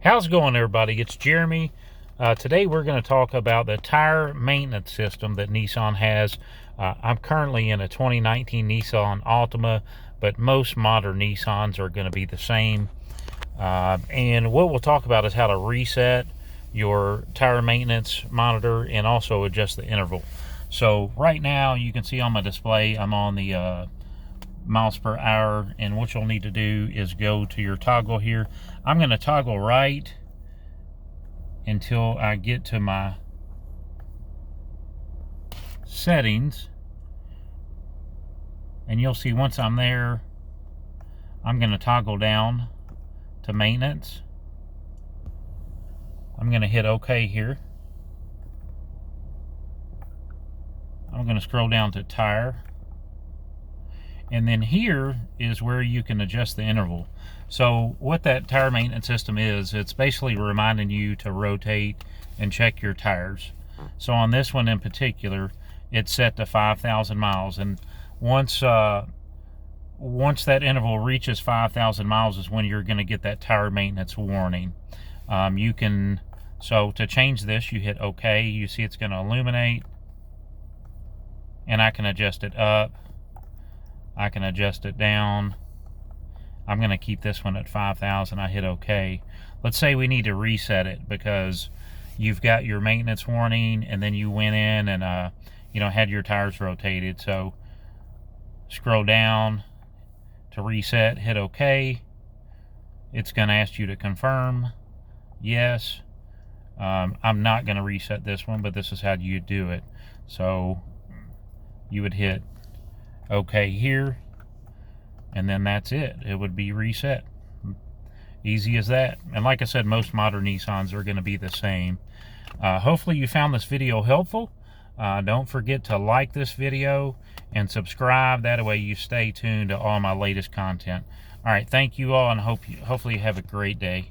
How's it going, everybody? It's Jeremy. Today we're going to talk about the tire maintenance system that Nissan has. I'm currently in a 2019 Nissan Altima, but most modern Nissans are going to be the same. And what we'll talk about is how to reset your tire maintenance monitor and also adjust the interval. So right now you can see on my display I'm on the miles per hour, and what you'll need to do is go to your toggle here. I'm going to toggle right until I get to my settings, and you'll see once I'm there I'm going to toggle down to maintenance. I'm going to hit OK here. I'm going to scroll down to tire. And then here is where you can adjust the interval. So what that tire maintenance system is, it's basically reminding you to rotate and check your tires. So on this one in particular, it's set to 5,000 miles. And once that interval reaches 5,000 miles is when you're going to get that tire maintenance warning. So to change this, you hit OK. You see it's going to illuminate. And I can adjust it up. I can adjust it down. I'm going to keep this one at 5,000. I hit OK. Let's say we need to reset it because you've got your maintenance warning and then you went in and had your tires rotated. So scroll down to reset, hit OK. It's going to ask you to confirm. Yes. I'm not going to reset this one, but this is how you do it. So you would hit OK here, and then that's it. It would be reset. Easy as that. And like I said, most modern Nissans are going to be the same. Hopefully you found this video helpful. Don't forget to like this video and subscribe. That way you stay tuned to all my latest content. All right, thank you all, and hopefully you have a great day.